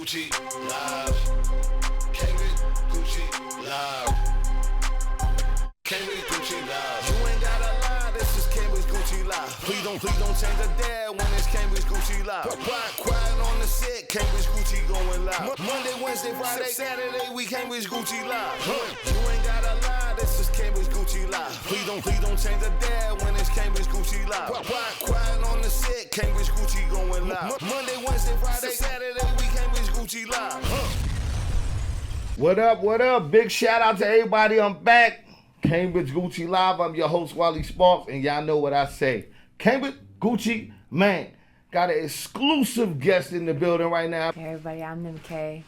Gucci live. Came with Gucci live. Came with Gucci live. You ain't gotta lie, this is Cambridge Gucci live. Please don't change the dad when it's Cambridge Gucci live. Quiet on the set, Cambridge Gucci going live. Monday, Wednesday, Friday, Saturday, we Cambridge Gucci live. You ain't gotta lie, this is Cambridge Gucci live. Please don't change the dad when it's Cambridge Gucci live. Quiet on the set, Cambridge Gucci going live. Monday, Wednesday, Friday, Saturday, we Cambridge Gucci live. What up, what up? Big shout out to everybody. I'm back. Cambridge Gucci Live. I'm your host, Wally Sparks, and y'all know what I say. Cambridge Gucci, man. Got an exclusive guest in the building right now. Hey everybody, I'm NIM K.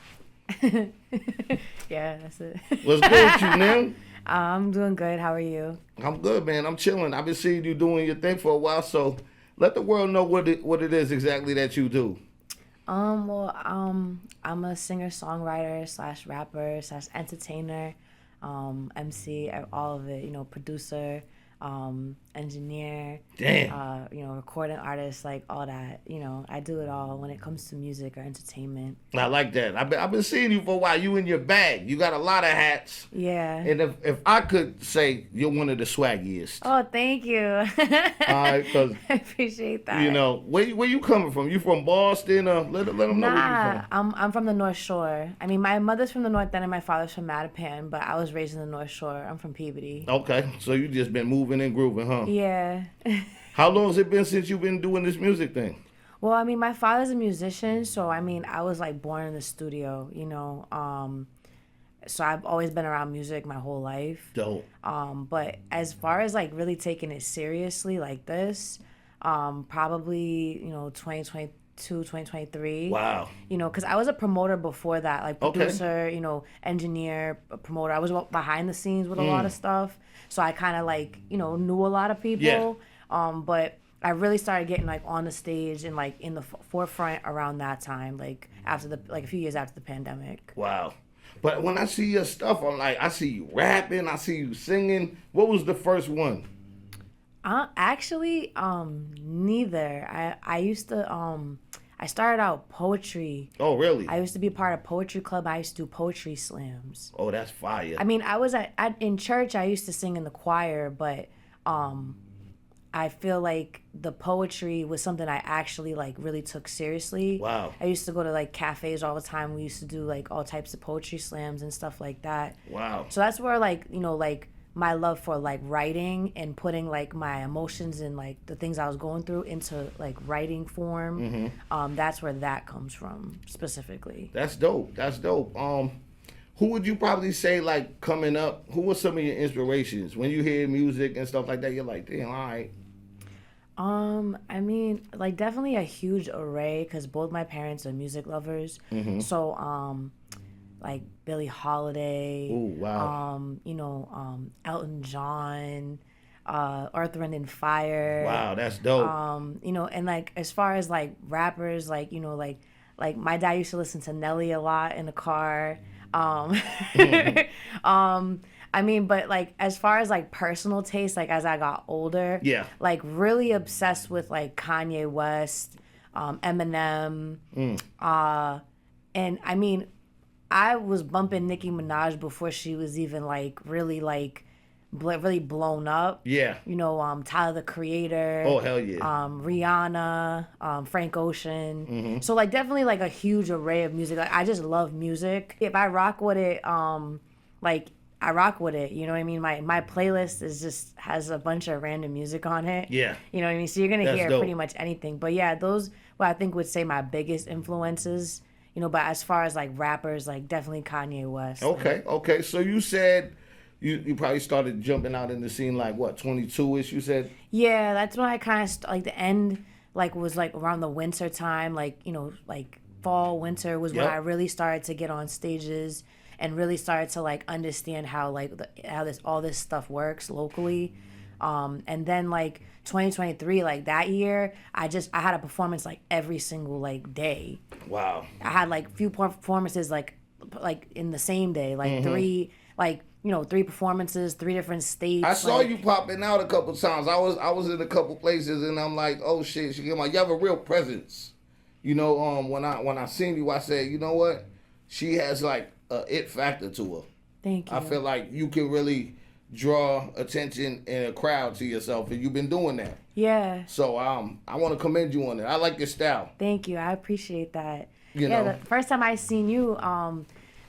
Yeah, that's it. What's good with you, Nim? I'm doing good. How are you? I'm good, man. I'm chilling. I've been seeing you doing your thing for a while, so let the world know what it is exactly that you do. I'm a singer-songwriter / rapper / entertainer, MC, all of it. Producer, engineer. Damn. Recording artist, like all that. I do it all when it comes to music or entertainment. I like that. I've been seeing you for a while. You in your bag. You got a lot of hats. Yeah. And if I could say, you're one of the swaggiest. Oh, thank you. All right, because I appreciate that. Where you coming from? You from Boston? Let them know where you from. I'm from the North Shore. I mean, my mother's from the North End and my father's from Mattapan, but I was raised in the North Shore. I'm from Peabody. Okay, so you just been moving and grooving, huh? Yeah. How long has it been since you've been doing this music thing? Well, I mean, my father's a musician, so I was like born in the studio, so I've always been around music my whole life. Dope. But as far as like really taking it seriously like this, probably 2022, 2023. Wow. Because I was a promoter before that, like producer, engineer, promoter. I was behind the scenes with a lot of stuff, so I kind of like knew a lot of people. Yeah. But I really started getting like on the stage and like in the forefront around that time, like after a few years after the pandemic. Wow. But when I see your stuff, I see you rapping, I see you singing. What was the first one? Actually, neither. I used to I started out poetry. Oh, really? I used to be a part of poetry club. I used to do poetry slams. Oh, that's fire. I mean, I was in church. I used to sing in the choir, but I feel like the poetry was something I actually like really took seriously. Wow. I used to go to like cafes all the time. We used to do like all types of poetry slams and stuff like that. Wow. So that's where like my love for like writing and putting like my emotions and like the things I was going through into like writing form. Mm-hmm. That's where that comes from specifically. That's dope. That's dope. Who would you probably say, like, coming up, who were some of your inspirations? When you hear music and stuff like that, you're like, damn, all right. I mean, like, definitely a huge array, because both my parents are music lovers. Mm-hmm. So, like, Billie Holiday. Ooh, wow. Elton John, Earth, Wind, and Fire. Wow, that's dope. And, like, as far as, like, rappers, like, like my dad used to listen to Nelly a lot in the car. I mean, but like as far as like personal taste, like as I got older, yeah, like really obsessed with like Kanye West, Eminem, and I mean, I was bumping Nicki Minaj before she was even like really blown up. Yeah. Tyler the Creator. Oh, hell yeah. Rihanna, Frank Ocean. Mm-hmm. So like definitely like a huge array of music. Like I just love music. If I rock with it, like I rock with it. You know what I mean? My playlist has a bunch of random music on it. Yeah. You know what I mean? So you're gonna hear dope. pretty much anything. But yeah, those what I think would say my biggest influences. But as far as like rappers, like definitely Kanye West. Okay. So you said you probably started jumping out in the scene like what, 22ish? You said. Yeah, that's when I kind of like the end like was like around the winter time, like like fall winter was when I really started to get on stages and really started to like understand how like all this stuff works locally. And then like 2023, like that year, I had a performance like every single like day. Wow. I had like few performances like in the same day, like three performances, 3 different states. I saw you popping out a couple times. I was in a couple places and I'm like, oh shit, you have a real presence. You know, when I seen you, I said, you know what? She has like a it factor to her. Thank you. I feel like you can really draw attention in a crowd to yourself, and you've been doing that. Yeah. So I want to commend you on it. I like your style. Thank you. I appreciate that. You yeah, know. the first time I seen you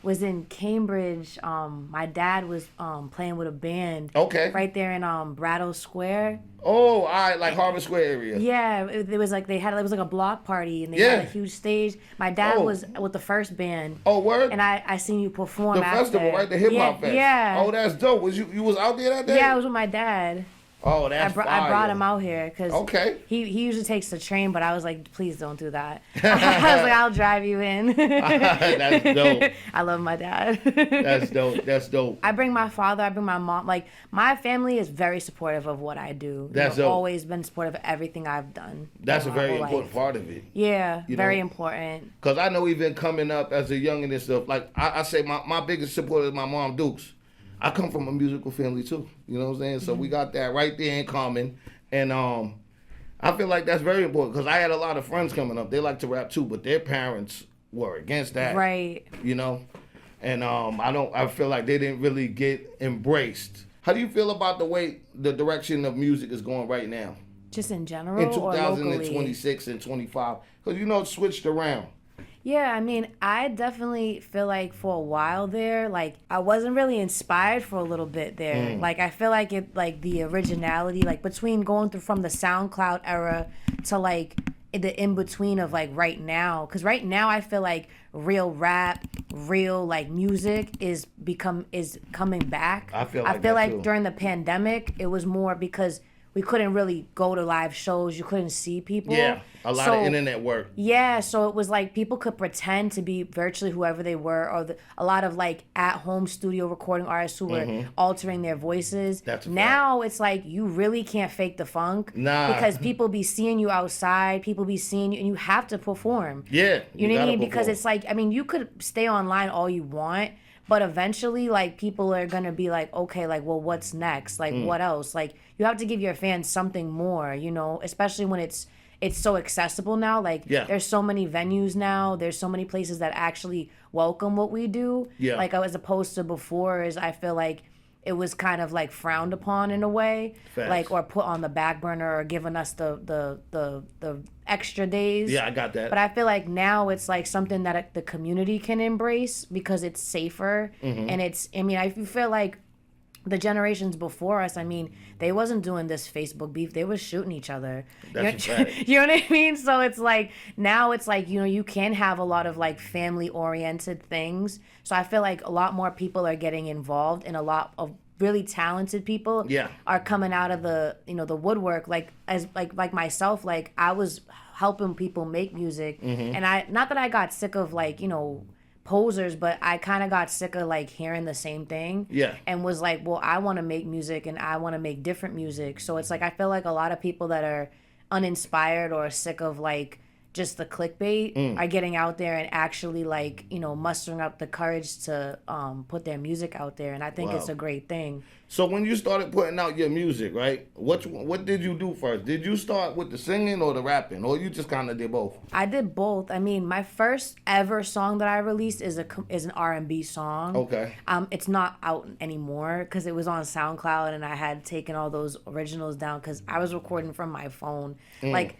was in Cambridge. My dad was playing with a band. Okay. Right there in Brattle Square. Oh, all right, like Harvard Square area. Yeah, it was like it was like a block party and they Yeah. had a huge stage. My dad was with the first band. Oh, word? And I seen you perform The after. festival, right? The hip hop fest. Yeah. Oh, that's dope. Was you was out there that day? Yeah, I was with my dad. Oh, that's fire. I brought him out here because Okay. he usually takes the train, but I was like, please don't do that. I was like, I'll drive you in. That's dope. I love my dad. That's dope. That's dope. I bring my father, I bring my mom. Like, my family is very supportive of what I do. That's They've dope. always been supportive of everything I've done. That's a my very whole important life. part of it. Yeah, You very know? important. Because I know even coming up as a youngin' and stuff, like I say my biggest supporter is my mom, Dukes. I come from a musical family too. You know what I'm saying? So we got that right there in common. And I feel like that's very important because I had a lot of friends coming up. They like to rap too, but their parents were against that. Right. You know? And I feel like they didn't really get embraced. How do you feel about the direction of music is going right now? Just in general In or locally? 2026 and 25. Because, it's switched around. Yeah, I mean, I definitely feel like for a while there, like, I wasn't really inspired for a little bit there. Like, I feel like the originality, like, between going through from the SoundCloud era to, like, the in-between of, like, right now. Because right now I feel like real rap, real, like, music is coming back. I feel like that too. during the pandemic, it was more because we couldn't really go to live shows. You couldn't see people. Yeah, a lot of internet work. Yeah, so it was like people could pretend to be virtually whoever they were, or a lot of like at-home studio recording artists who were altering their voices. That's a now it's like you really can't fake the funk. Nah. Because people be seeing you outside, people be seeing you, and you have to perform. Yeah. You know what I gotta mean? Because perform. it's like, I mean, you could stay online all you want, but eventually, like, people are going to be like, okay, like, well, what's next? Like, what else? Like, you have to give your fans something more, especially when it's so accessible now. Like, there's so many venues now. There's so many places that actually welcome what we do. Yeah. Like, as opposed to before, I feel like it was kind of like frowned upon in a way. Facts. Like, or put on the back burner or given us the extra days. Yeah, I got that. But I feel like now it's like something that the community can embrace because it's safer. And I feel like the generations before us, I mean, they wasn't doing this Facebook beef. They was shooting each other. That's a fact. You know what I mean? So it's like, now it's like, you can have a lot of like family oriented things. So I feel like a lot more people are getting involved, and a lot of really talented people are coming out of the the woodwork, like myself. Like, I was helping people make music, and I, not that I got sick of like posers, but I kind of got sick of like hearing the same thing, and was like, well, I want to make music and I want to make different music. So it's like, I feel like a lot of people that are uninspired or sick of like just the clickbait are getting out there and actually like mustering up the courage to put their music out there, and I think it's a great thing. So when you started putting out your music, right? What did you do first? Did you start with the singing or the rapping, or you just kind of did both? I did both. I mean, my first ever song that I released is an R&B song. Okay. It's not out anymore because it was on SoundCloud, and I had taken all those originals down because I was recording from my phone. Like,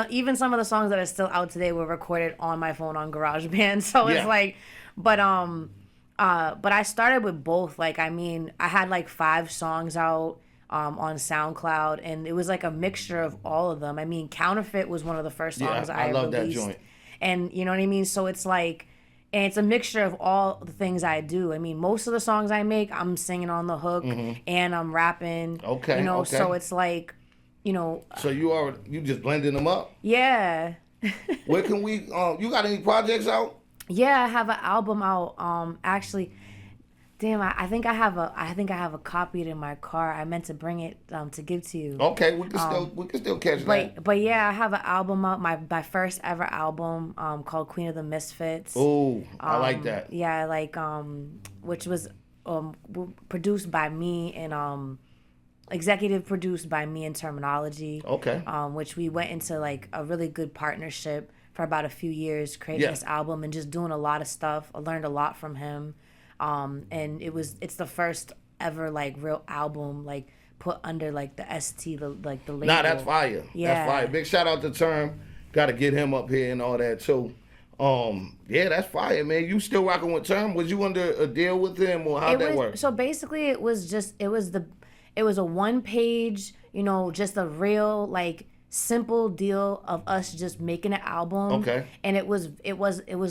even some of the songs that are still out today were recorded on my phone on GarageBand. So it's like, but I started with both. Like, I mean, I had like 5 songs out on SoundCloud, and it was like a mixture of all of them. I mean, Counterfeit was one of the first songs I love released. that joint. And you know what I mean? So it's like, and it's a mixture of all the things I do. I mean, most of the songs I make, I'm singing on the hook and I'm rapping. Okay. So it's like, So you just blending them up? Yeah. Where can we? You got any projects out? Yeah, I have an album out. Actually, damn, I think I have a copy in my car. I meant to bring it to give to you. Okay, we can still catch that. But yeah, I have an album out, my first ever album, called Queen of the Misfits. Oh, I like that. Yeah, like which was produced by me and executive produced by me and Terminology. Okay. Which we went into like a really good partnership for about a few years creating this album and just doing a lot of stuff. I learned a lot from him. And it's the first ever like real album like put under like the ST the label. Nah, that's fire. Yeah. That's fire. Big shout out to Term. Got to get him up here and all that too. Yeah, that's fire, man. You still rocking with Term? Was you under a deal with him, or how'd that work? So basically, it was a 1 page, just a real like simple deal of us just making an album. Okay. And it was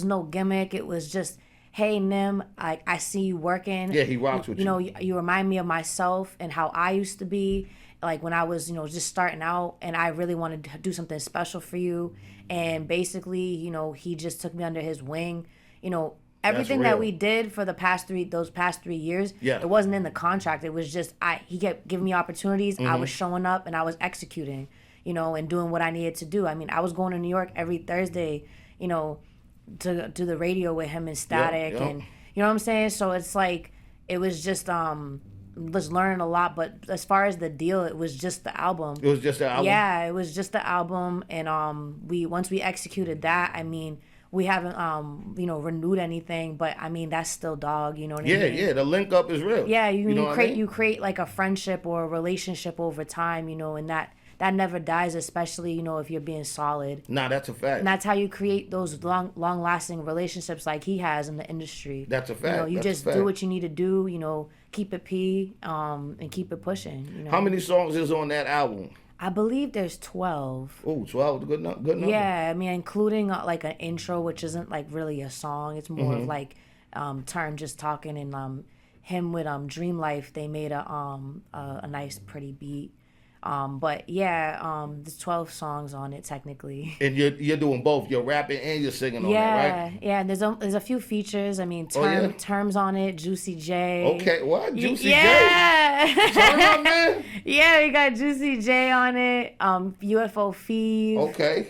no gimmick. It was just, hey NIM, I see you working. Yeah, he rocks with you. You remind me of myself and how I used to be, like when I was, just starting out, and I really wanted to do something special for you. And basically, he just took me under his wing. Everything that we did for those past 3 years, it wasn't in the contract. It was just he kept giving me opportunities. I was showing up and I was executing, and doing what I needed to do. I mean, I was going to New York every Thursday, to do the radio with him and Static, and you know what I'm saying. So it's like it was just learning a lot. But as far as the deal, it was just the album. It was just the album. Yeah, it was just the album, and once we executed that, I mean, we haven't renewed anything, but I mean that's still dog. You know what I mean? Yeah. The link up is real. Yeah, you create like a friendship or a relationship over time, and that never dies, especially, if you're being solid. Nah, that's a fact. And that's how you create those long-lasting relationships like he has in the industry. That's a fact. You just do what you need to do, keep it and keep it pushing. How many songs is on that album? I believe there's 12. Oh, 12, good number. Yeah, I mean, including like an intro, which isn't like really a song. It's more of like Term just talking, and him with Dream Life, they made a nice, pretty beat. But yeah, there's 12 songs on it technically. And you're doing both. You're rapping and you're singing on it, right? Yeah. There's a few features. I mean, Term's on it. Juicy J. Okay, what? Juicy J? Yeah. Turn up, man. Yeah, we got Juicy J on it. UFO Feed. Okay.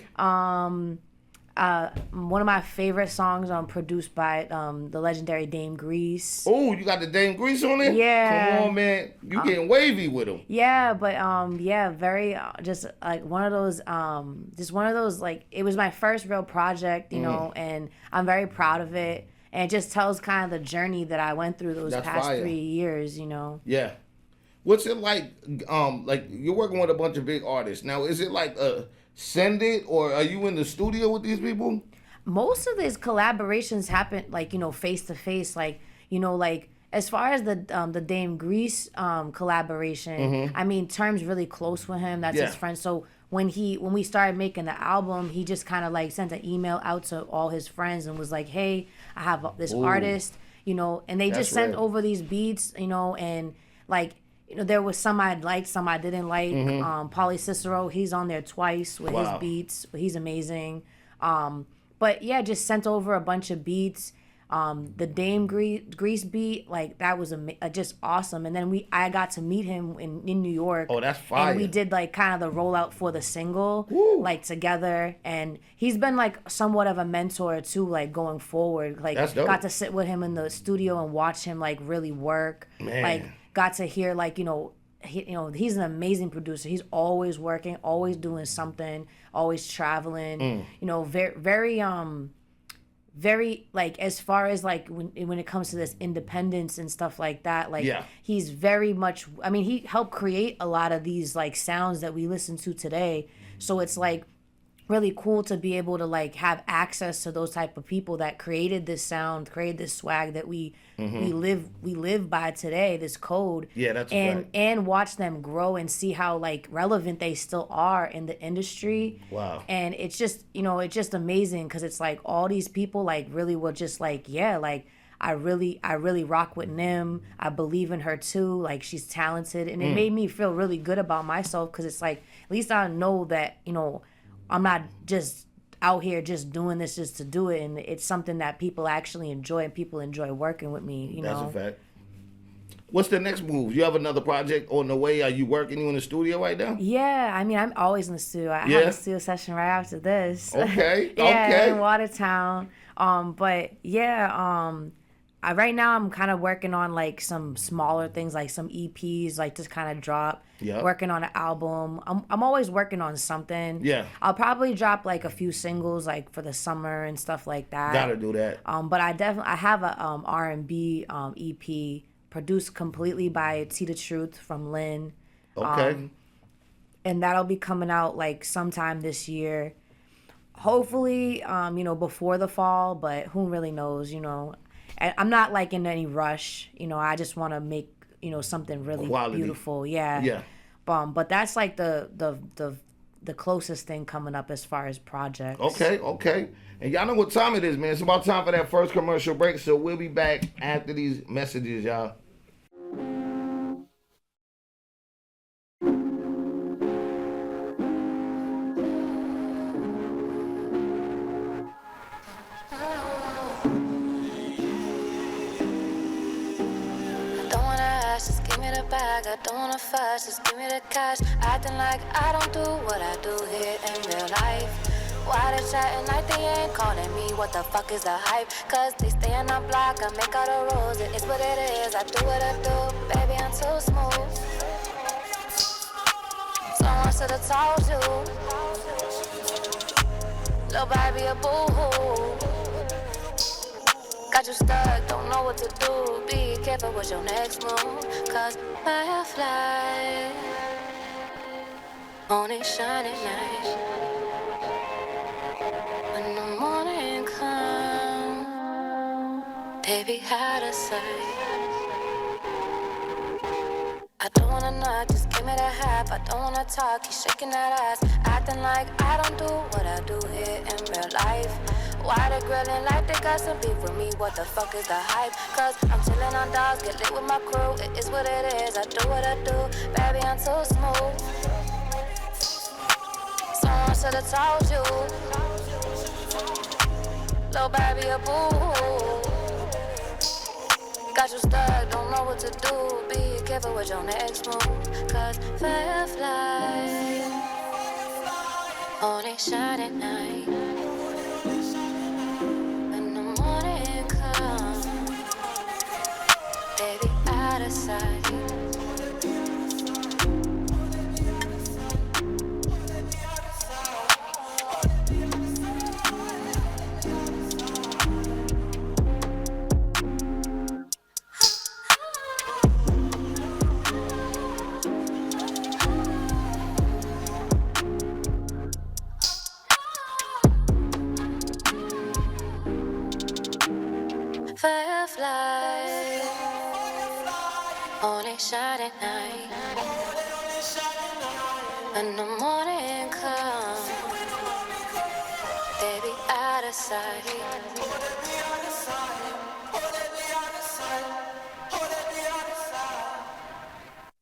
One of my favorite songs produced by the legendary Dame Grease. Oh, you got the Dame Grease on it? Yeah. Come on, man. You getting wavy with him. Yeah, but very just like one of those like it was my first real project, and I'm very proud of it. And it just tells kind of the journey that I went through those past 3 years, Yeah. What's it like? Like you're working with a bunch of big artists. Now, is it like send it, or are you in the studio with these people? Most of these collaborations happen like face to face, like like as far as the Dame Grease collaboration. I mean, Term's really close with him. That's his friend. So when we started making the album, he just kind of like sent an email out to all his friends and was like, hey, I have this artist, and they just sent over these beats, and like. There was some I liked, some I didn't like. Pauly Cicero, he's on there twice with his beats. He's amazing. But yeah, just sent over a bunch of beats. The Dame Grease beat, like that was just awesome. And then I got to meet him in New York. Oh, that's fire. And we did like kind of the rollout for the single, like together. And he's been like somewhat of a mentor too, like going forward. Like that's dope. Got to sit with him in the studio and watch him like really work. Man. Like got to hear like he's an amazing producer. He's always working, always doing something, always traveling. Very like as far as like when it comes to this independence and stuff like that, like he's very much. I mean, he helped create a lot of these like sounds that we listen to today. So it's like really cool to be able to like have access to those type of people that created this sound, created this swag that we live by today, this code. Yeah, that's and watch them grow and see how like relevant they still are in the industry. Wow. And it's just it's just amazing because it's like all these people like really were just like like I really rock with NIM. I believe in her too. Like she's talented, and it made me feel really good about myself because it's like at least I know that I'm not just out here just doing this just to do it, and it's something that people actually enjoy, and people enjoy working with me. That's a fact. What's the next move? You have another project on the way? Are you working? You in the studio right now? Yeah, I mean, I'm always in the studio. I have a studio session right after this. Okay. Yeah, in Watertown. But yeah, right now I'm kind of working on like some smaller things, like some EPs, like just kind of drop. Yeah. Working on an album. I'm always working on something. Yeah. I'll probably drop like a few singles like for the summer and stuff like that. Gotta do that. But I have a R&B EP produced completely by T the Truth from Lynn. Okay. And that'll be coming out like sometime this year. Hopefully, before the fall, but who really knows, And I'm not like in any rush, I just want to make, something really Quality. Beautiful. Yeah. Yeah. But that's like the closest thing coming up as far as projects. Okay. And y'all know what time it is, man. It's about time for that first commercial break, so we'll be back after these messages, y'all. Bag. I don't wanna fuss, just give me the cash. Acting like I don't do what I do here in real life. Why they chatting like they ain't calling me? What the fuck is the hype? Cause they stay on the block, I make all the rules. It is what it is, I do what I do. Baby, I'm too smooth. Someone should've told you. Little baby, a boo-hoo. Got you stuck, don't know what to do. Be careful with your next move. Cause firefly only shine at night. When the morning comes, they be out of sight. I don't wanna knock, just give me the half. I don't wanna talk, keep shaking that ass. Acting like I don't do what I do here in real life. Why they grilling like they got some beef with me? What the fuck is the hype? Cause I'm chillin' on dogs, get lit with my crew. It is what it is, I do what I do. Baby, I'm too smooth. Someone should've told you. Little baby, a boo-hoo. Got you stuck, don't know what to do. Be careful with your next move. Cause firefly only shine at night. When the morning comes, they be out of sight. Firefly only shine at night. When the morning comes, they be out of sight.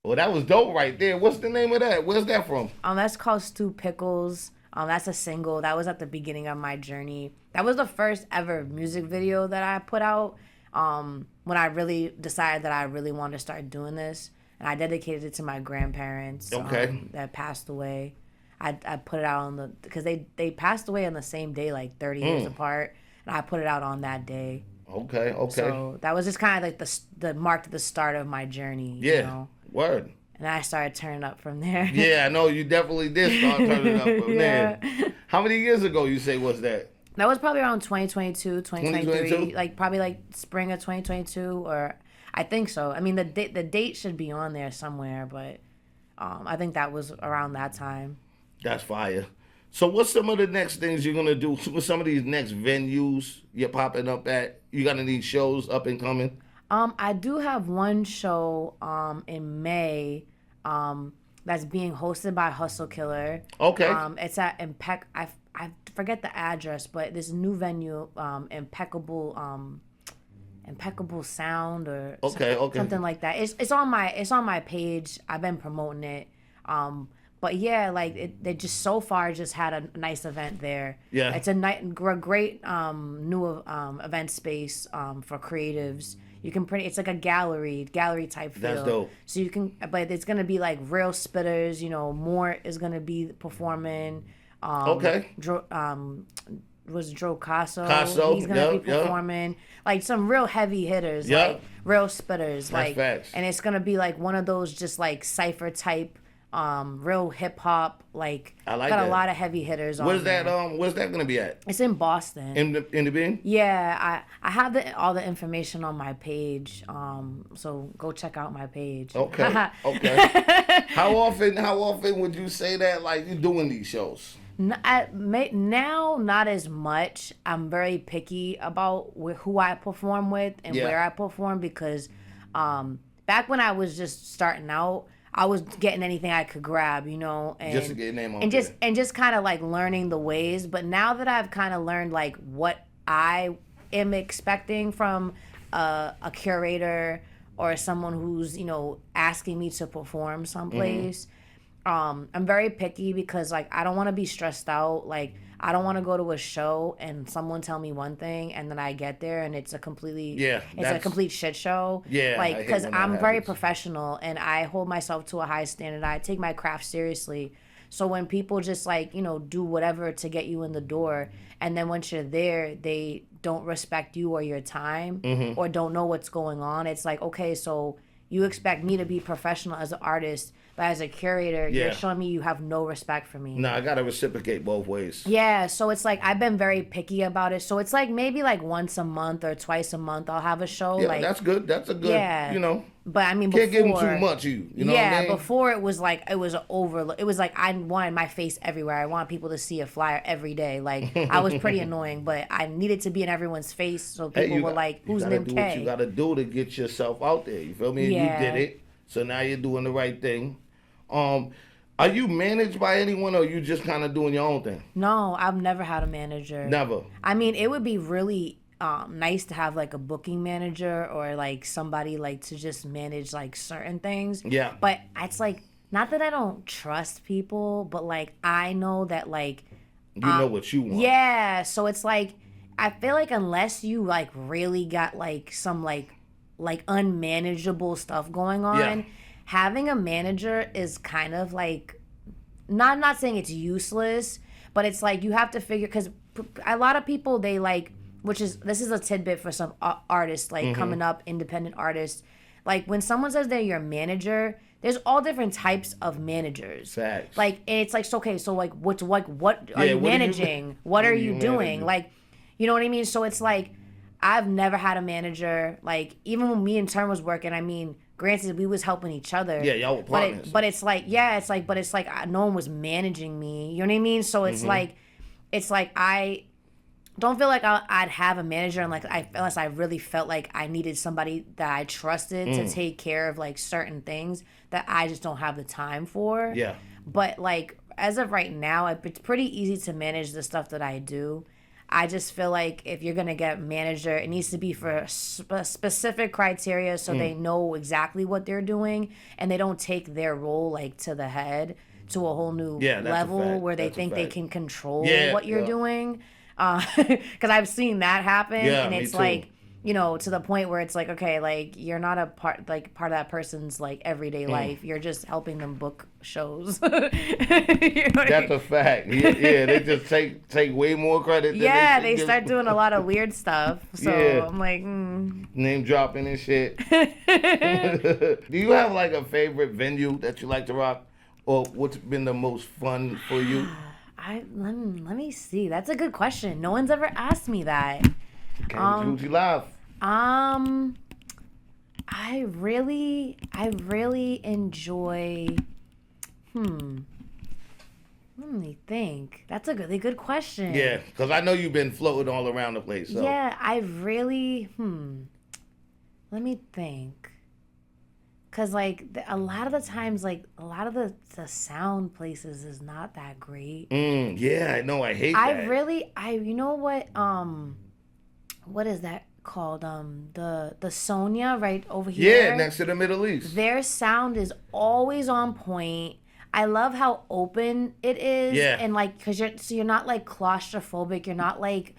Well, that was dope right there. What's the name of that? Where's that from? That's called Stew Pickles. That's a single. That was at the beginning of my journey. That was the first ever music video that I put out when I really decided that I really wanted to start doing this. And I dedicated it to my grandparents that passed away. I put it out on because they passed away on the same day, like 30 years apart. And I put it out on that day. Okay. So that was just kind of like the marked the start of my journey. Yeah. You know? Word. And I started turning up from there. Yeah, I know you definitely did start turning up from there. How many years ago you say was that? That was probably around 2022, 2023. 2022? Like probably like spring of 2022, or I think so. I mean the date should be on there somewhere, but I think that was around that time. That's fire. So what's some of the next things you're gonna do? What's some of these next venues you're popping up at? You got any shows up and coming? I do have one show in May that's being hosted by Hustle Killer. Okay. It's at I forget the address, but this new venue, Impeccable Sound or something like that. It's on my page. I've been promoting it. But yeah, like they just so far just had a nice event there. Yeah. It's a great new event space for creatives. You can it's like a gallery type feel. That's dope. So you can, but it's gonna be like real spitters. Mort is gonna be performing. was Dro Casso. Casso, He's gonna be yep. performing. Like some real heavy hitters, Yep. like real spitters. That's like facts. and it's gonna be like one of those just like cypher type, real hip hop, like I like got that. a lot of heavy hitters on Where's there. where's that gonna be at? It's in Boston. In the bin? Yeah, I have all the information on my page. So go check out my page. Okay. Okay. How often would you say that like you doing these shows? Now, not as much. I'm very picky about who I perform with and Yeah. where I perform because back when I was just starting out, I was getting anything I could grab, you know, and Just to get your name on and just there. and just kind of like learning the ways. But now that I've kind of learned like what I am expecting from a curator or someone who's, you know, asking me to perform someplace. I'm very picky because like I don't want to be stressed out. Like I don't want to go to a show and someone tell me one thing and then I get there and it's a complete shit show. Yeah, I like hate because when that I'm very happens. professional and I hold myself to a high standard. I take my craft seriously. So when people just like, you know, do whatever to get you in the door and then once you're there they don't respect you or your time or don't know what's going on, it's like, okay, so you expect me to be professional as an artist, but as a curator, Yeah. you're showing me you have no respect for me. No, I gotta reciprocate both ways. Yeah, so it's like I've been very picky about it. So it's like maybe like once a month or twice a month I'll have a show. Yeah, like that's good. That's a good. Yeah. You know, But I mean, can't before, give them too much. You know yeah, what I mean? before it was like it was It was like I wanted my face everywhere. I want people to see a flyer every day. Like I was pretty annoying, but I needed to be in everyone's face so Hey, people were like, you "Who's gotta NIM do what you K?" gotta do to get yourself out there. You feel me? Yeah. You did it, so now you're doing the right thing. Are you managed by anyone, or you just kind of doing your own thing? No, I've never had a manager. Never. I mean, it would be really nice to have like a booking manager or like somebody like to just manage like certain things. Yeah. But it's like not that I don't trust people, but like I know that like You know what you want. yeah, so it's like I feel like unless you like really got like some like unmanageable stuff going on, Yeah. having a manager is kind of like I'm not saying it's useless, but it's like you have to figure because a lot of people they like this is a tidbit for some artists like coming up independent artists, like when someone says they're your manager, there's all different types of managers. Facts. Like it's like so, okay, so like what are you what are you managing? What are you doing? managing? Like, you know what I mean? So it's like I've never had a manager. Like even when me and Turn was working, I mean, granted we was helping each other. Yeah, y'all were partners. But it's like no one was managing me. You know what I mean? So it's like I don't feel like I'd have a manager unless I really felt like I needed somebody that I trusted to take care of like certain things that I just don't have the time for. Yeah. But like as of right now, it's pretty easy to manage the stuff that I do. I just feel like if you're gonna get a manager, it needs to be for specific criteria so they know exactly what they're doing and they don't take their role like to the head to a whole new Yeah, that's a level fact. where they That's a think they fact. can control Yeah, what you're yeah. doing. Because I've seen that happen, Yeah, and me it's too. like, you know, to the point where it's like, okay, like you're not a part of that person's like everyday life. You're just helping them book shows. You know what I That's mean? a fact. Yeah, they just take way more credit. Than Yeah, should they give. start doing a lot of weird stuff. So Yeah. I'm like, Name dropping and shit. Do you have like a favorite venue that you like to rock, or what's been the most fun for you? let me see. That's a good question. No one's ever asked me that. Cambridge Gucci Live. I really enjoy. Let me think. That's a really good question. Yeah, because I know you've been floating all around the place. So. Yeah, I really. Let me think. Cause like a lot of the times, like a lot of the sound places is not that great. Yeah, I know. I hate that. You know what is that called? The Sonia right over here. Yeah, next to the Middle East. Their sound is always on point. I love how open it is. Yeah. And like, cause you're not like claustrophobic. You're not like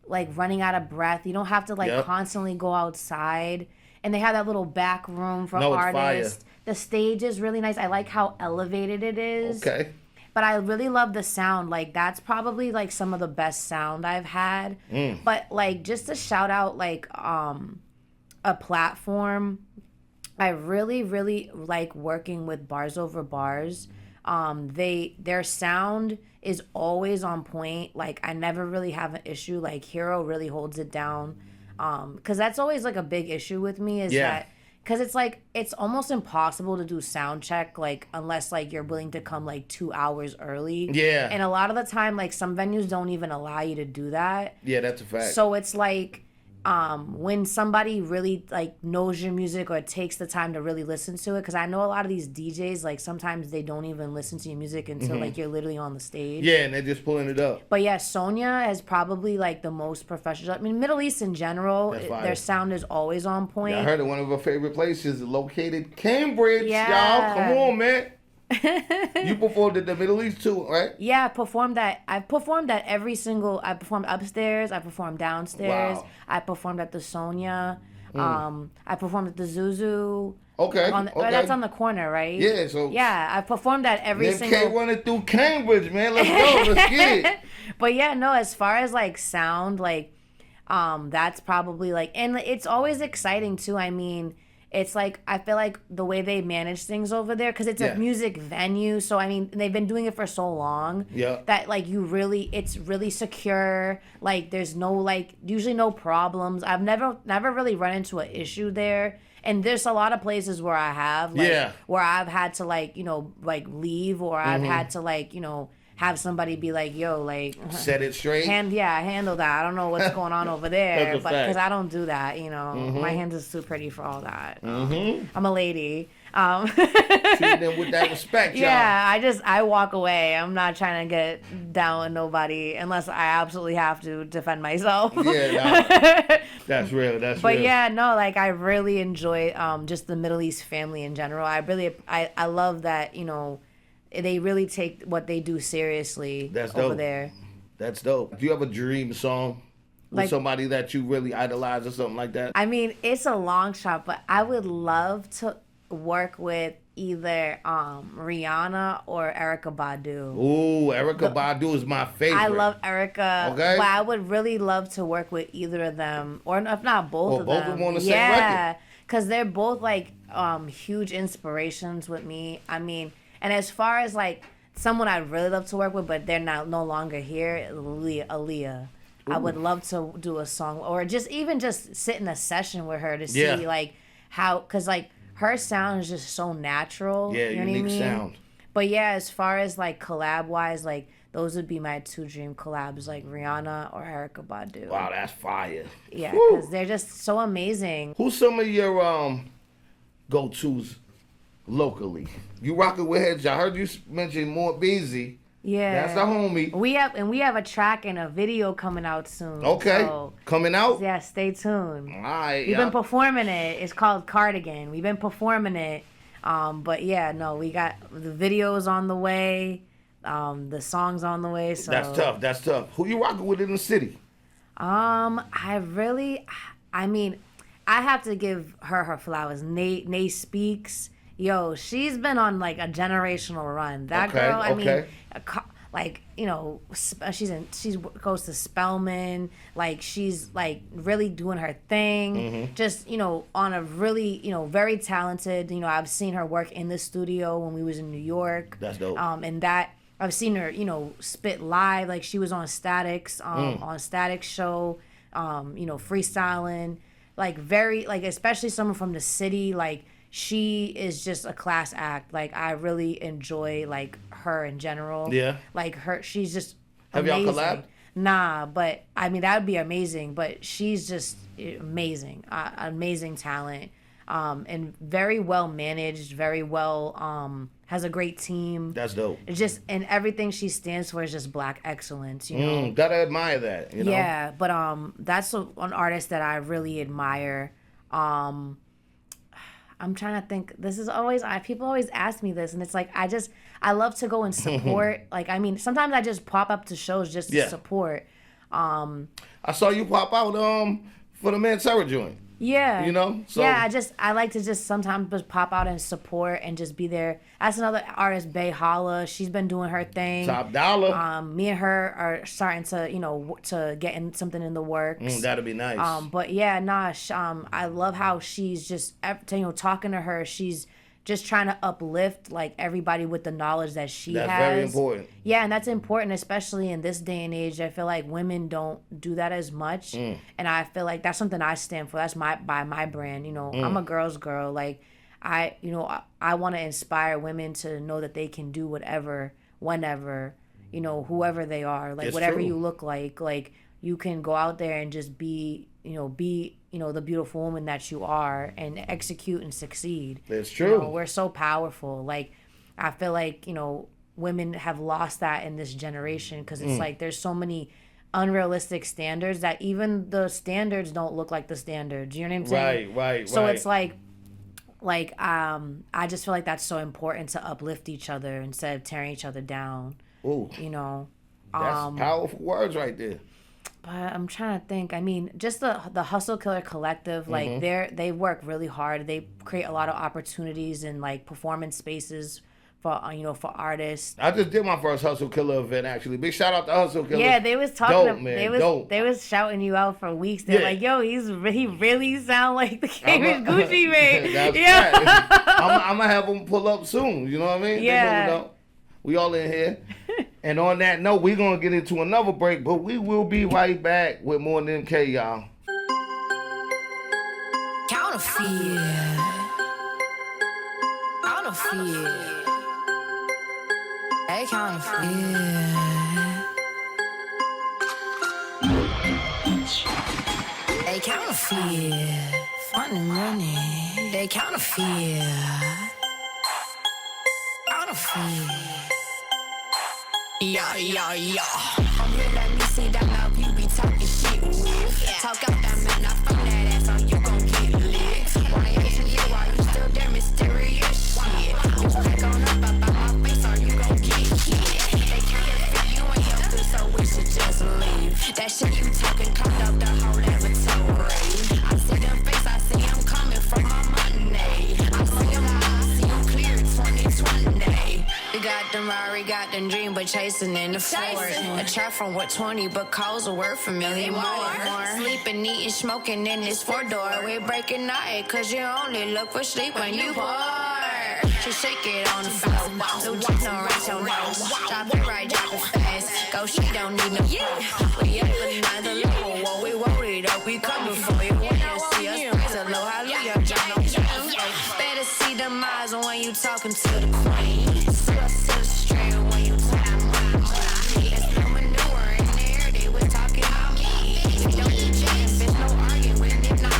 running out of breath. You don't have to like Yep. constantly go outside. And they have that little back room for No, it's fire. artists. The stage is really nice. I like how elevated it is. Okay. but I really love the sound. Like, that's probably like some of the best sound I've had. But like, just to shout out like a platform, I really, really like working with Bars Over Bars. Their sound is always on point. Like, I never really have an issue. Like, Hero really holds it down. Because that's always like a big issue with me is that, because it's like, it's almost impossible to do sound check, like, unless like you're willing to come like 2 hours early. Yeah. And a lot of the time, like, some venues don't even allow you to do that. Yeah, that's a fact. So it's like, when somebody really like knows your music or takes the time to really listen to it, because I know a lot of these DJs, like, sometimes they don't even listen to your music until like you're literally on the stage. Yeah, and they're just pulling it up. But yeah, Sonia is probably like the most professional. I mean, Middle East in general, their sound is always on point. Yeah, I heard that one of her favorite places is located Cambridge. Y'all, come on, man. You performed at the Middle East too, right? Yeah, I performed at every single. I performed upstairs. I performed downstairs. Wow. I performed at the Sonia. I performed at the Zuzu. Okay, That's on the corner, right? Yeah, so yeah, I performed at every NIM single. K running through Cambridge, man. Let's go, let's get it. But yeah, no, as far as like sound, like, that's probably like, and it's always exciting too. I mean, it's like, I feel like the way they manage things over there, because it's a music venue, so I mean, they've been doing it for so long that like it's really secure. Like, there's no like usually no problems. I've never really run into an issue there. And there's a lot of places where I have where I've had to like, you know, like leave, or I've had to like, you know, have somebody be like, yo, like, set it straight. Handle that. I don't know what's going on over there, but because I don't do that, you know, my hands are too pretty for all that. I'm a lady. Treating them with that respect, y'all. Yeah, I walk away. I'm not trying to get down with nobody unless I absolutely have to defend myself. That's real. But yeah, no, like, I really enjoy just the Middle East family in general. I love that, you know, they really take what they do seriously. That's over dope. there. That's dope. Do you have a dream song with like somebody that you really idolize or something like that? I mean, it's a long shot, but I would love to work with either Rihanna or Erykah Badu. Ooh, Erykah Badu is my favorite. I love Erykah, okay, but I would really love to work with either of them, or if not both of them. Both of them on the same record. Yeah, because they're both like huge inspirations with me. I mean, and as far as like someone I'd really love to work with, but they're no longer here, Aaliyah. Ooh. I would love to do a song, or just sit in a session with her to see like how, because like her sound is just so natural. Yeah, you know unique what I mean? sound. But yeah, as far as like collab wise, like those would be my two dream collabs, like Rihanna or Erykah Badu. Wow, that's fire. Yeah, because they're just so amazing. Who's some of your go-tos locally? You rocking with heads. I heard you mention More Busy. Yeah, that's the homie. We have a track and a video coming out soon. Okay, so, coming out. Yeah, stay tuned. All right, we've been performing it. It's called Cardigan. We've been performing it. But yeah, no, we got the videos on the way. The songs on the way. So that's tough. That's tough. Who you rocking with in the city? I mean, I have to give her flowers. Nay Speaks. Yo, she's been on like a generational run. That girl, I mean, like, you know, she goes to Spelman. Like, she's like really doing her thing. Just, you know, on a really, you know, very talented. You know, I've seen her work in the studio when we was in New York. That's dope. And that I've seen her, you know, spit live. Like, she was on Static's on Static's show. You know, freestyling. Like, very, like, especially someone from the city. Like, she is just a class act. Like, I really enjoy like her in general. Yeah. Like she's just amazing. Have y'all collabed? Nah, but I mean that would be amazing. But she's just amazing, amazing talent, and very well managed. Very well, has a great team. That's dope. It's just, and everything she stands for is just Black excellence. You know. Gotta admire that. You know? Yeah, but that's an artist that I really admire. I'm trying to think. This is always, people always ask me this, and it's like, I love to go and support. Like, I mean, sometimes I just pop up to shows just to support. I saw you pop out for the Man Terror joint. Yeah. You know? So, yeah, I like to just sometimes just pop out and support and just be there. That's another artist, Bay Holla. She's been doing her thing. Top dollar. Me and her are starting to, to get in something in the works. That'd be nice. But yeah, nah, I love how she's just, talking to her, she's just trying to uplift like everybody with the knowledge that she has. That's very important. Yeah, and that's important, especially in this day and age. I feel like women don't do that as much, and I feel like that's something I stand for. That's my brand. I'm a girl's girl. Like I want to inspire women to know that they can do whatever, whenever, whoever they are. Like it's whatever true. you look like you can go out there and just be the beautiful woman that you are and execute and succeed. It's true. We're so powerful. Like, I feel like, women have lost that in this generation because it's like there's so many unrealistic standards that even the standards don't look like the standards. You know what I'm saying? Right. So it's like I just feel like that's so important to uplift each other instead of tearing each other down. Ooh. That's powerful words right there. But I'm trying to think. I mean, just the Hustle Killer Collective, like they work really hard. They create a lot of opportunities and like performance spaces for for artists. I just did my first Hustle Killer event actually. Big shout out to Hustle Killer. Yeah, they was talking. Dope. They was shouting you out for weeks. They're like, "Yo, he really sound like the Cambridge Gucci man." That's yeah. right. I'm gonna have them pull up soon. You know what I mean? Yeah. We all in here. And on that note, we're going to get into another break, but we will be right back with more NIM K, y'all. Counterfeit. Hey, counterfeit. They counterfeit. Fun and money. They counterfeit. Counterfeit. Yeah. I'm here, let me see that mouth you be talking shit with. Talk out that man, I from that ass on you gon' get lit. Why ain't you here while you still there, mysterious shit? You back on up about my face or you gon' get hit. They can't fit you in your good, so we should just leave. That shit you talking comes up the whole laboratory. I see them face, I see them coming from my money. I see them clear 2020. We got them Rari, got them dream, but chasing in the Ford. A trap from what 20, but calls are worth a million more. Sleeping, eating, smoking in this 4-door. We breaking night, cause you only look for sleep when you pour. Just shake it on the floor. Blue chips don't race your nose. Drop it right, drop it fast. Go, she don't need no phone. We up another level, whoa, we roll it up, we coming for you. When you see us, praise the Lord, hallelujah, John. Better see them eyes when you talking to the queen. Straight when you time there's no manure in there, they was talking about me. Don't be jams, there's no arguing, if not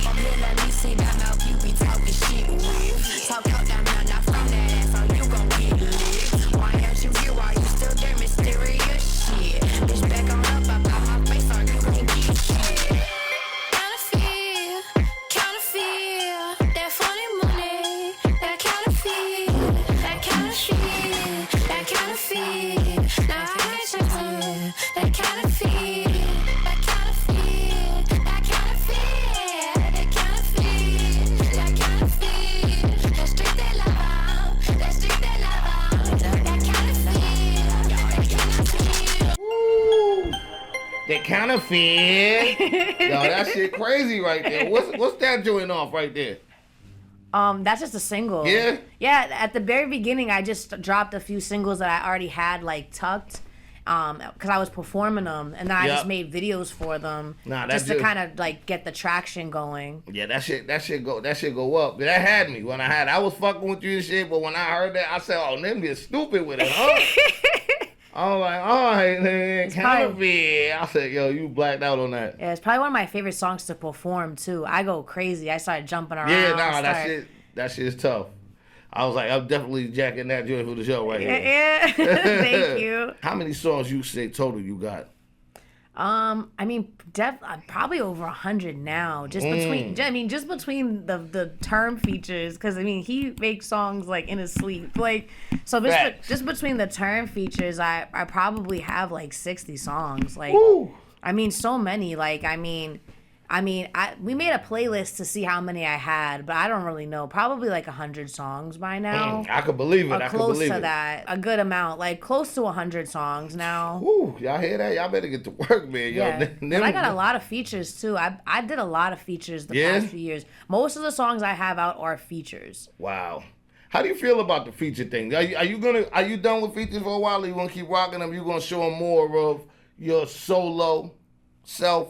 I'm here, let me see that mouth you be talking shit with. Talk out that mouth, not from that ass, or you gon' get lit. Why aren't you here while you still there, mysterious shit? Bitch, back on up about my face, or you gon' get shit. Counterfeit, that funny money, that counterfeit. That counterfeit. Now I get you too. That counterfeit. That street they love. That street they love. That counterfeit. Woo! The counterfeit. Yo, that shit crazy right there. What's that joint off right there? That's just a single. Yeah? Yeah, at the very beginning, I just dropped a few singles that I already had, like, tucked, because I was performing them, and then I just made videos for them, just to kind of, like, get the traction going. Yeah, that shit go up. That had me when I was fucking with you and shit, but when I heard that, I said, oh, NIM get stupid with it, huh? I was like, all right, man, counterfeit. I said, yo, you blacked out on that. Yeah, it's probably one of my favorite songs to perform, too. I go crazy. I started jumping around. Yeah, that shit is tough. I was like, I'm definitely jacking that joint for the show right here. Yeah, thank you. How many songs you say total you got? I mean, probably over 100 now. Just between the term features, because I mean, he makes songs like in his sleep, like so. Just between the term features, I probably have like 60 songs. Like, woo. I mean, so many. Like, I mean, I mean, we made a playlist to see how many I had, but I don't really know. Probably like 100 songs by now. I could believe it. Or close to that. A good amount. Like close to 100 songs now. Ooh, y'all hear that? Y'all better get to work, man. Yeah. But I got a lot of features too. I did a lot of features the past few years. Most of the songs I have out are features. Wow. How do you feel about the feature thing? Are you done with features for a while? Or you gonna keep rocking them? You gonna show them more of your solo self?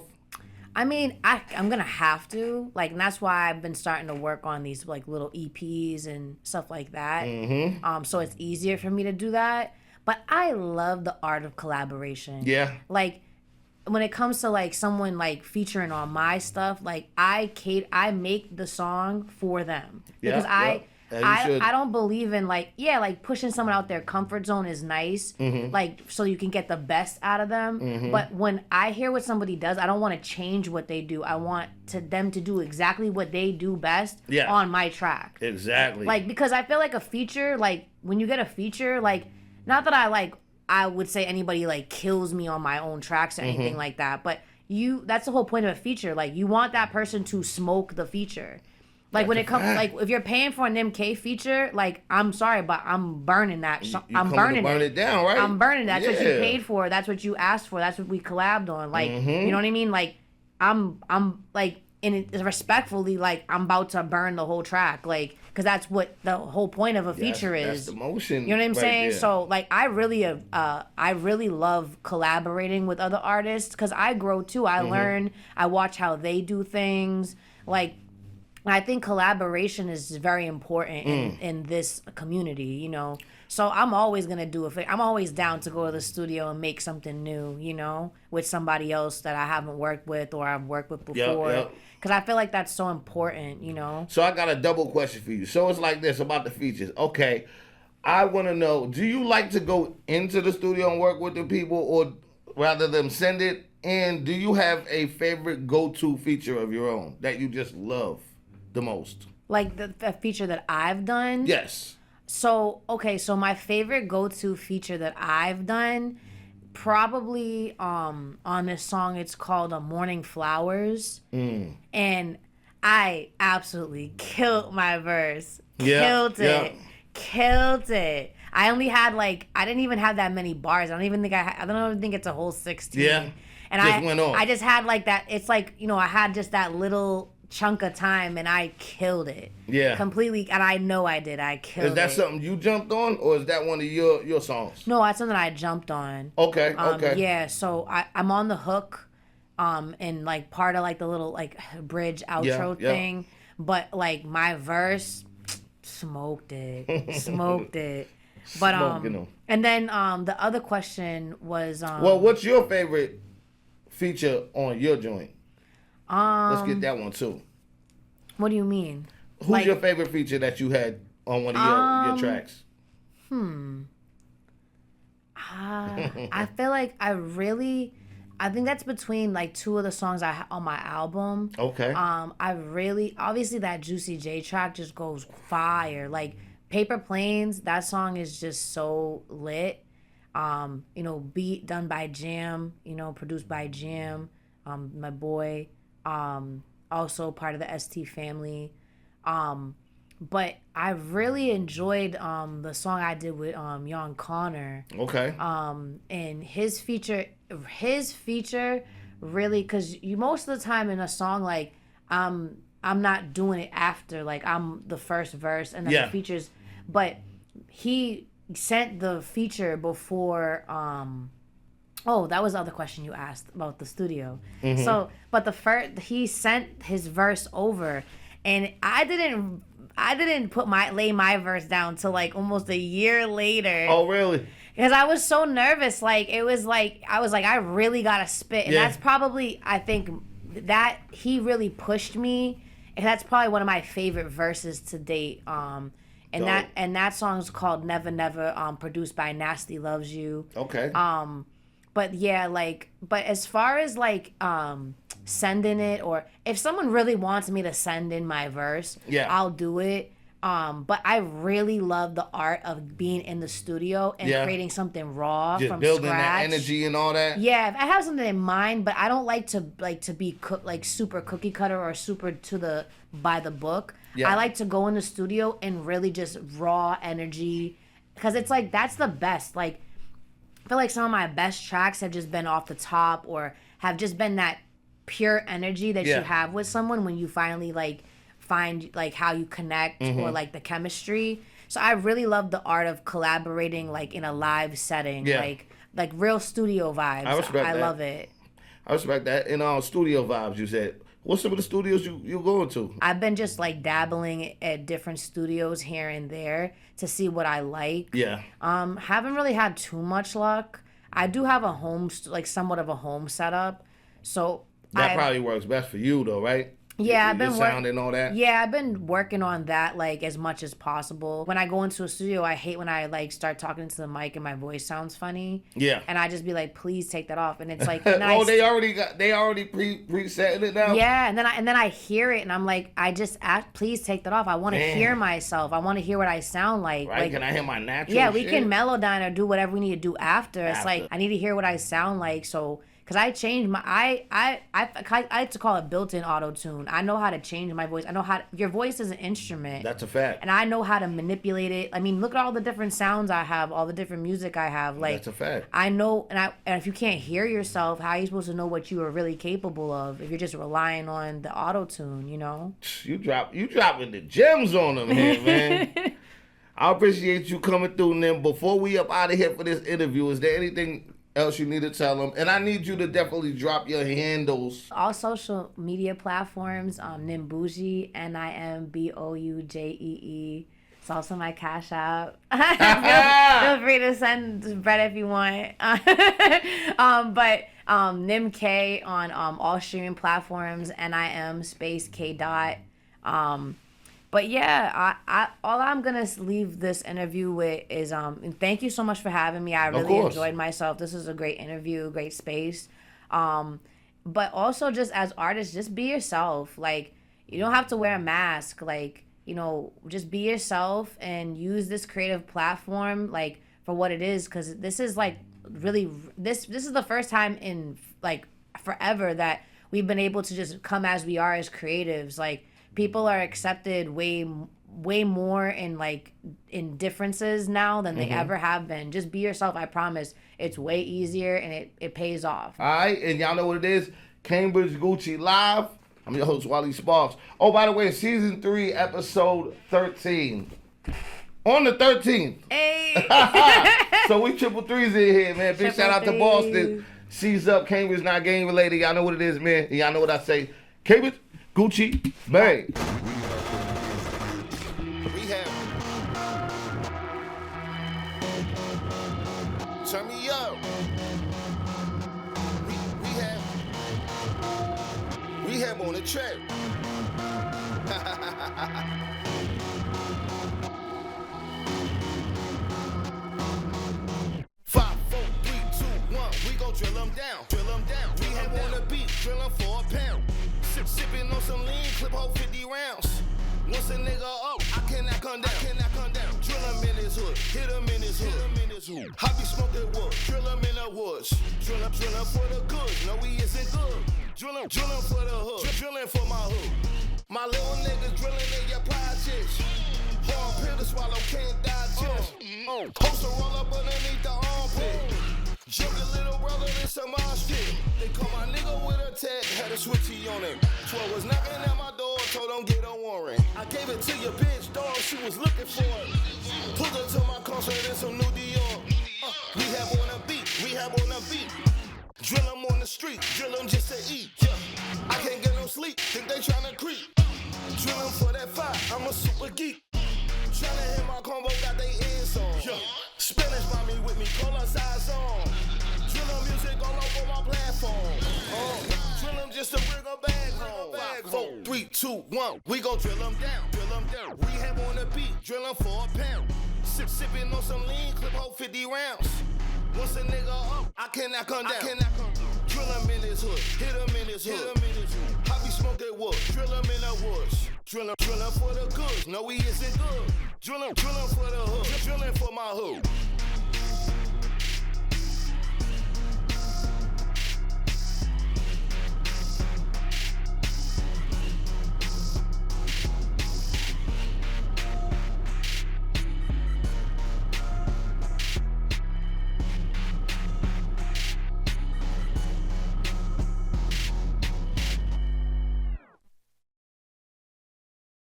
I mean, I'm gonna have to, like, and that's why I've been starting to work on these like little EPs and stuff like that. Mm-hmm. So it's easier for me to do that. But I love the art of collaboration. Yeah. Like, when it comes to like someone like featuring on my stuff, like I make the song for them because I don't believe in like pushing someone out their comfort zone is nice, like so you can get the best out of them. But when I hear what somebody does, I don't want to change what they do. I want them to do exactly what they do best on my track. Exactly. Like, because I feel like a feature, like when you get a feature, like not that I would say anybody like kills me on my own tracks or anything like that, but that's the whole point of a feature. Like you want that person to smoke the feature. Like when it comes, like if you're paying for an NIM K feature, like I'm sorry, but I'm burning that. I'm burning it down, right? I'm burning. That's what you paid for. That's what you asked for. That's what we collabed on. Like you know what I mean? Like I'm like, and it respectfully, like I'm about to burn the whole track, like because that's what the whole point of a feature is. That's the motion. You know what I'm saying? There. So like I really love collaborating with other artists because I grow too. I learn. I watch how they do things. Like. I think collaboration is very important in this community, you know. So I'm always going to do it. I'm always down to go to the studio and make something new, you know, with somebody else that I haven't worked with or I've worked with before. Because I feel like that's so important, you know. So I got a double question for you. So it's like this about the features. Okay, I want to know, do you like to go into the studio and work with the people or rather than send it? And do you have a favorite go-to feature of your own that you just love the most? Like the feature that I've done? Yes. So my favorite go-to feature that I've done, probably on this song, it's called Morning Flowers. And I absolutely killed my verse. Killed it. I only had I didn't even have that many bars. I don't even think it's a whole 16. Yeah. And I just had like that. It's like, you know, I had just that little chunk of time and I killed it. Yeah. Completely. And I know I did. I killed it. Is that something you jumped on or is that one of your songs? No, that's something I jumped on. Okay. Yeah. So I'm on the hook, and like part of like the little like bridge outro thing. But like my verse smoked it. But and then the other question was well, what's your favorite feature on your joint? Let's get that one too. What do you mean? Who's your favorite feature that you had on one of your tracks? I feel like I think that's between like two of the songs I on my album. Okay. Obviously that Juicy J track just goes fire. Like Paper Planes, that song is just so lit. You know, beat done by Jam, you know, produced by Jam, my boy. Also part of the ST family. But I really enjoyed the song I did with Young Connor. Okay. And his feature really, because you most of the time in a song, like I'm not doing it after, like I'm the first verse and then the features, but he sent the feature before. Oh, that was the other question you asked about the studio. So, but he sent his verse over, and I didn't lay my verse down till like almost a year later. Oh, really? Because I was so nervous. Like it was like I was like I really gotta spit, and that's probably I think that he really pushed me, and that's probably one of my favorite verses to date. And that song's called Never Never, produced by Nasty Loves You. Okay. But yeah, but as far as sending it, or if someone really wants me to send in my verse, I'll do it. But I really love the art of being in the studio and creating something raw just from building scratch. that energy and all that. Yeah, I have something in mind, but I don't like to be super cookie cutter or super by the book. Yeah. I like to go in the studio and really just raw energy, because it's like that's the best. Like, I feel like some of my best tracks have just been off the top, or have just been that pure energy that you have with someone when you finally like find like how you connect or like the chemistry. So I really love the art of collaborating like in a live setting, like real studio vibes. I love it. I respect that. And studio vibes, you said. What's some of the studios you going to? I've been just like dabbling at different studios here and there to see what I like. Yeah. Haven't really had too much luck. I do have a home, like somewhat of a home setup, so that probably works best for you though, right? Yeah, I've been sound and all that. Yeah, I've been working on that like as much as possible. When I go into a studio, I hate when I like start talking into the mic and my voice sounds funny. Yeah. And I just be like, please take that off. And it's like, they already presetting it now. Yeah, and then I hear it and I'm like, I just ask, please take that off. I want to hear myself. I want to hear what I sound like. Right? Like, can I hear my natural? Yeah, we shit? can melodyne or do whatever we need to do after. It's like I need to hear what I sound like. So. Because I changed my, I like to call it built-in auto-tune. I know how to change my voice. I know your voice is an instrument. That's a fact. And I know how to manipulate it. I mean, look at all the different sounds I have, all the different music I have. Like, that's a fact. I know, and if you can't hear yourself, how are you supposed to know what you are really capable of if you're just relying on the auto-tune, you know? You dropping the gems on them here, man. I appreciate you coming through, NIM. Before we up out of here for this interview, is there anything else you need to tell them? And I need you to definitely drop your handles. All social media platforms, NIM Bougie, NIMBOUJEE. It's also my Cash App. feel free to send bread if you want. But NIM K on all streaming platforms, NIM space K dot. But yeah, all I'm gonna leave this interview with is and thank you so much for having me. I really enjoyed myself. This was a great interview, great space. But also just as artists, just be yourself. Like, you don't have to wear a mask. Like, you know, just be yourself and use this creative platform like for what it is, because this is like really this is the first time in like forever that we've been able to just come as we are as creatives. Like, people are accepted way more in differences now than they ever have been. Just be yourself. I promise. It's way easier and it pays off. All right, and y'all know what it is. Cambridge Gucci Live. I'm your host, Wally Sparks. Oh, by the way, season 3, episode 13. On the 13th. Hey. So we 333s in here, man. Big shout out to Boston. Seize up. Cambridge not game related. Y'all know what it is, man. And y'all know what I say. Cambridge Gucci Mane. Turn me up. Rehab on the track. 5, 4, 3, 2, 1. We gon' drill them down. Rehab on the beat, drill them for a pound. Sipping on some lean, clip hold 50 rounds. Once a nigga up, I cannot come down. Drill him in his hood, hit him in his hood. I be smoking wood, drill him in the woods. Drill him for the good, no he isn't good. Drill him for the hood, drilling for my hood. My little niggas drilling in your pockets. Hard pill to swallow, can't digest. Post a roll up underneath the armpit. Jump the little brother in some mosh pit. They call my nigga with a tag, had a switchy on him. 12 was knocking at my door, told him get a warrant. I gave it to your bitch, dog, she was looking for it. Pulled her to my concert in some new Dior. Rehab on the beat. Drill him on the street, drill him just to eat. Yeah. I can't get no sleep, think they tryna creep. Drill him for that fire, I'm a super geek. Tryna hit my combo, got they ears on. Yeah. Spanish mommy with me, call her size on. Drill him music all over my platform. Drill him just to bring a bag home. 5, 4, 3, 2, 1. We gon' drill him down. Rehab on the beat, drill him for a pound. Sipping on some lean, clip hold 50 rounds. Once a nigga up, I cannot come down. Drill him in his hood, hit him in his hood. I be smoking wood, drill him in the woods. Drilling for the goods, no he isn't good. Drilling for the hood, drilling for my hood.